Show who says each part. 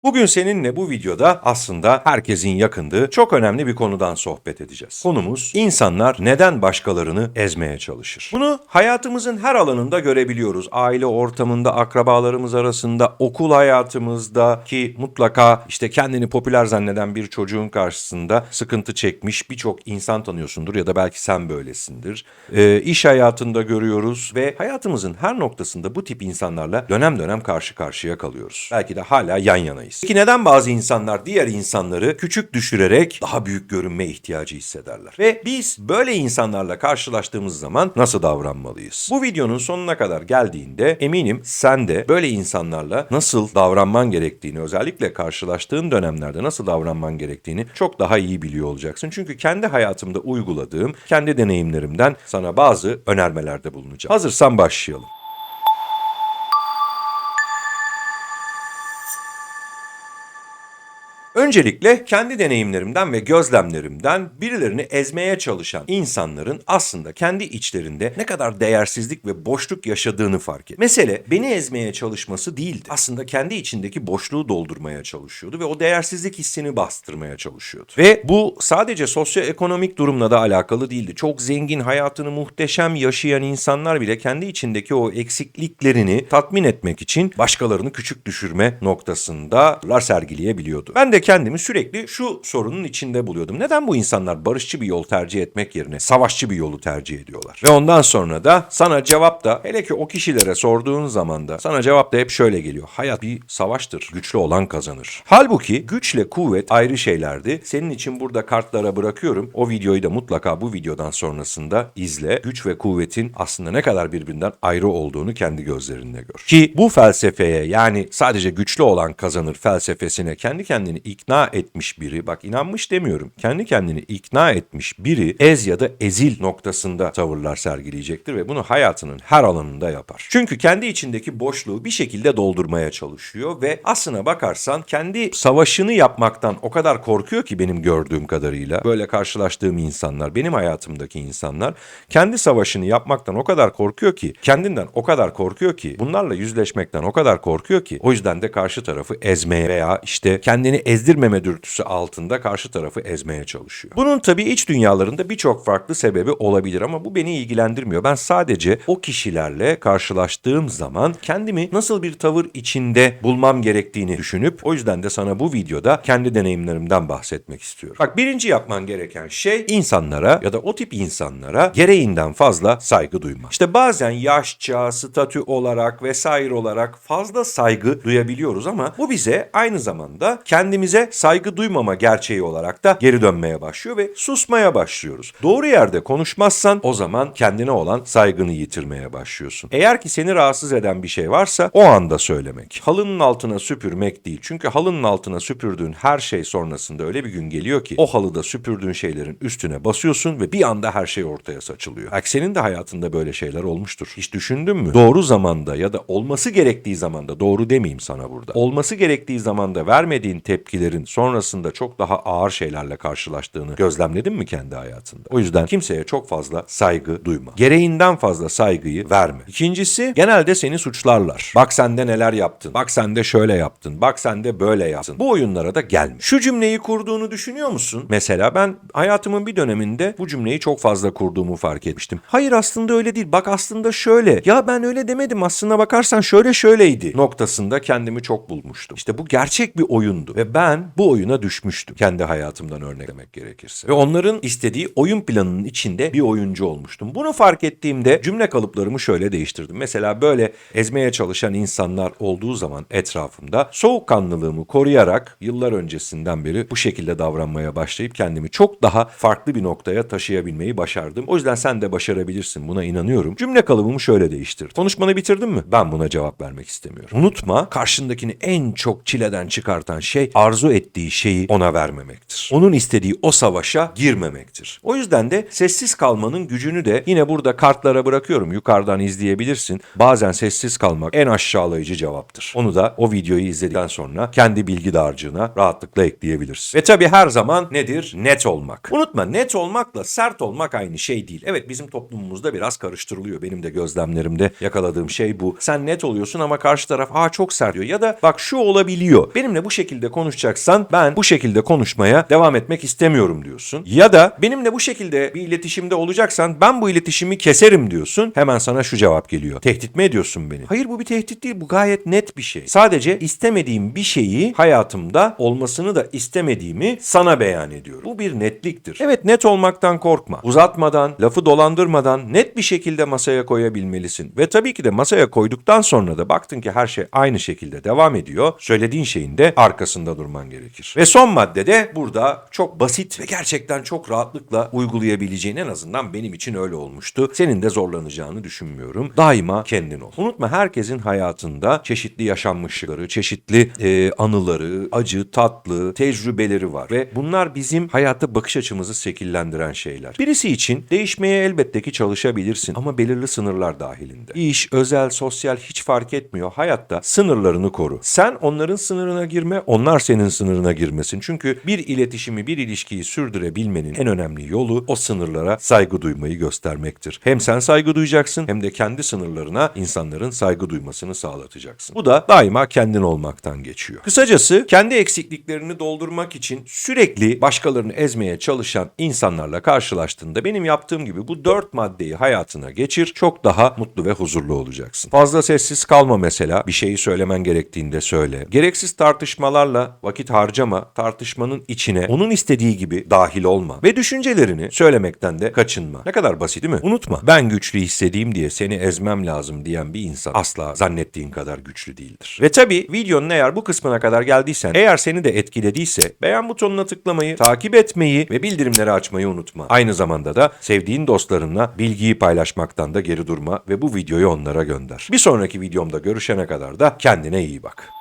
Speaker 1: Bugün seninle bu videoda aslında herkesin yakındığı çok önemli bir konudan sohbet edeceğiz. Konumuz insanlar neden başkalarını ezmeye çalışır? Bunu hayatımızın her alanında görebiliyoruz. Aile ortamında, akrabalarımız arasında, okul hayatımızda ki mutlaka işte kendini popüler zanneden bir çocuğun karşısında sıkıntı çekmiş birçok insan tanıyorsundur ya da belki sen böylesindir. İş hayatında görüyoruz ve hayatımızın her noktasında bu tip insanlarla dönem dönem karşı karşıya kalıyoruz. Belki de hala yan yanayız. Peki neden bazı insanlar diğer insanları küçük düşürerek daha büyük görünme ihtiyacı hissederler? Ve biz böyle insanlarla karşılaştığımız zaman nasıl davranmalıyız? Bu videonun sonuna kadar geldiğinde eminim sen de böyle insanlarla nasıl davranman gerektiğini, özellikle karşılaştığın dönemlerde nasıl davranman gerektiğini çok daha iyi biliyor olacaksın. Çünkü kendi hayatımda uyguladığım, kendi deneyimlerimden sana bazı önermelerde bulunacağım. Hazırsan başlayalım. Öncelikle kendi deneyimlerimden ve gözlemlerimden birilerini ezmeye çalışan insanların aslında kendi içlerinde ne kadar değersizlik ve boşluk yaşadığını fark ettim. Mesele beni ezmeye çalışması değildi. Aslında kendi içindeki boşluğu doldurmaya çalışıyordu ve o değersizlik hissini bastırmaya çalışıyordu. Ve bu sadece sosyoekonomik durumla da alakalı değildi. Çok zengin, hayatını muhteşem yaşayan insanlar bile kendi içindeki o eksikliklerini tatmin etmek için başkalarını küçük düşürme noktasında sergileyebiliyordu. Ben de kendimi sürekli şu sorunun içinde buluyordum. Neden bu insanlar barışçı bir yol tercih etmek yerine savaşçı bir yolu tercih ediyorlar? Ve ondan sonra da sana cevap da, hele ki o kişilere sorduğun zaman da sana cevap da hep şöyle geliyor. Hayat bir savaştır. Güçlü olan kazanır. Halbuki güçle kuvvet ayrı şeylerdi. Senin için burada kartlara bırakıyorum. O videoyu da mutlaka bu videodan sonrasında izle. Güç ve kuvvetin aslında ne kadar birbirinden ayrı olduğunu kendi gözlerinde gör. Ki bu felsefeye, yani sadece güçlü olan kazanır felsefesine kendi kendini ikna etmiş biri, bak inanmış demiyorum, kendi kendini ikna etmiş biri ez ya da ezil noktasında tavırlar sergileyecektir ve bunu hayatının her alanında yapar. Çünkü kendi içindeki boşluğu bir şekilde doldurmaya çalışıyor ve aslına bakarsan kendi savaşını yapmaktan o kadar korkuyor ki, benim gördüğüm kadarıyla böyle karşılaştığım insanlar, benim hayatımdaki insanlar kendi savaşını yapmaktan o kadar korkuyor ki, kendinden o kadar korkuyor ki, bunlarla yüzleşmekten o kadar korkuyor ki, o yüzden de karşı tarafı ezmeye veya işte kendini ezdirmeme dürtüsü altında karşı tarafı ezmeye çalışıyor. Bunun tabii iç dünyalarında birçok farklı sebebi olabilir ama bu beni ilgilendirmiyor. Ben sadece o kişilerle karşılaştığım zaman kendimi nasıl bir tavır içinde bulmam gerektiğini düşünüp, o yüzden de sana bu videoda kendi deneyimlerimden bahsetmek istiyorum. Bak, birinci yapman gereken şey insanlara ya da o tip insanlara gereğinden fazla saygı duymak. İşte bazen yaşça, statü olarak vesaire olarak fazla saygı duyabiliyoruz ama bu bize aynı zamanda kendimize saygı duymama gerçeği olarak da geri dönmeye başlıyor ve susmaya başlıyoruz. Doğru yerde konuşmazsan o zaman kendine olan saygını yitirmeye başlıyorsun. Eğer ki seni rahatsız eden bir şey varsa o anda söylemek. Halının altına süpürmek değil. Çünkü halının altına süpürdüğün her şey sonrasında öyle bir gün geliyor ki o halıda süpürdüğün şeylerin üstüne basıyorsun ve bir anda her şey ortaya saçılıyor. Belki senin de hayatında böyle şeyler olmuştur. Hiç düşündün mü? Doğru zamanda ya da olması gerektiği zamanda, doğru demeyeyim sana burada, olması gerektiği zamanda vermediğin tepkilerin sonrasında çok daha ağır şeylerle karşılaştığını gözlemledin mi kendi hayatında? O yüzden kimseye çok fazla saygı duyma. Gereğinden fazla saygıyı verme. İkincisi, genelde seni suçlarlar. Bak sen de neler yaptın. Bak sen de şöyle yaptın. Bak sen de böyle yaptın. Bu oyunlara da gelme. Şu cümleyi kurduğunu düşünüyor musun? Mesela ben hayatımın bir döneminde bu cümleyi çok fazla kurduğumu fark etmiştim. Hayır, aslında öyle değil. Bak aslında şöyle. Ya ben öyle demedim. Aslına bakarsan şöyle şöyleydi noktasında kendimi çok bulmuştum. İşte bu gerçek bir oyundu ve ben bu oyuna düşmüştüm. Kendi hayatımdan örneklemek gerekirse. Ve onların istediği oyun planının içinde bir oyuncu olmuştum. Bunu fark ettiğimde cümle kalıplarımı şöyle değiştirdim. Mesela böyle ezmeye çalışan insanlar olduğu zaman etrafımda soğukkanlılığımı koruyarak yıllar öncesinden beri bu şekilde davranmaya başlayıp kendimi çok daha farklı bir noktaya taşıyabilmeyi başardım. O yüzden sen de başarabilirsin. Buna inanıyorum. Cümle kalıbımı şöyle değiştirdim. Konuşmanı bitirdin mi? Ben buna cevap vermek istemiyorum. Unutma, karşındakini en çok çileden çıkartan şey arzu arzu ettiği şeyi ona vermemektir. Onun istediği o savaşa girmemektir. O yüzden de sessiz kalmanın gücünü de yine burada kartlara bırakıyorum. Yukarıdan izleyebilirsin. Bazen sessiz kalmak en aşağılayıcı cevaptır. Onu da o videoyu izledikten sonra kendi bilgi dağarcığına rahatlıkla ekleyebilirsin. Ve tabii her zaman nedir? Net olmak. Unutma, net olmakla sert olmak aynı şey değil. Evet, bizim toplumumuzda biraz karıştırılıyor. Benim de gözlemlerimde yakaladığım şey bu. Sen net oluyorsun ama karşı taraf çok sert diyor. Ya da bak şu olabiliyor. Benimle bu şekilde konuşacaksan ben bu şekilde konuşmaya devam etmek istemiyorum diyorsun. Ya da benimle bu şekilde bir iletişimde olacaksan ben bu iletişimi keserim diyorsun. Hemen sana şu cevap geliyor. Tehdit mi ediyorsun beni? Hayır, bu bir tehdit değil. Bu gayet net bir şey. Sadece istemediğim bir şeyi, hayatımda olmasını da istemediğimi sana beyan ediyorum. Bu bir netliktir. Evet, net olmaktan korkma. Uzatmadan, lafı dolandırmadan net bir şekilde masaya koyabilmelisin. Ve tabii ki de masaya koyduktan sonra da baktın ki her şey aynı şekilde devam ediyor. Söylediğin şeyin de arkasında durman gerekir. Ve son maddede burada çok basit ve gerçekten çok rahatlıkla uygulayabileceğin, en azından benim için öyle olmuştu. Senin de zorlanacağını düşünmüyorum. Daima kendin ol. Unutma, herkesin hayatında çeşitli yaşanmışlıkları, çeşitli anıları, acı, tatlı, tecrübeleri var. Ve bunlar bizim hayata bakış açımızı şekillendiren şeyler. Birisi için değişmeye elbette ki çalışabilirsin ama belirli sınırlar dahilinde. İş, özel, sosyal hiç fark etmiyor. Hayatta sınırlarını koru. Sen onların sınırına girme, onlar senin sınırına girmesin. Çünkü bir iletişimi, bir ilişkiyi sürdürebilmenin en önemli yolu o sınırlara saygı duymayı göstermektir. Hem sen saygı duyacaksın hem de kendi sınırlarına insanların saygı duymasını sağlatacaksın. Bu da daima kendin olmaktan geçiyor. Kısacası kendi eksikliklerini doldurmak için sürekli başkalarını ezmeye çalışan insanlarla karşılaştığında benim yaptığım gibi bu 4 maddeyi hayatına geçir. Çok daha mutlu ve huzurlu olacaksın. Fazla sessiz kalma mesela. Bir şeyi söylemen gerektiğinde söyle. Gereksiz tartışmalarla vakit harcama. Tartışmanın içine onun istediği gibi dahil olma. Ve düşüncelerini söylemekten de kaçınma. Ne kadar basit değil mi? Unutma, ben güçlü hissedeyim diye seni ezmem lazım diyen bir insan asla zannettiğin kadar güçlü değildir. Ve tabii videonun eğer bu kısmına kadar geldiysen, eğer seni de etkilediyse beğen butonuna tıklamayı, takip etmeyi ve bildirimleri açmayı unutma. Aynı zamanda da sevdiğin dostlarınla bilgiyi paylaşmaktan da geri durma ve bu videoyu onlara gönder. Bir sonraki videomda görüşene kadar da kendine iyi bak.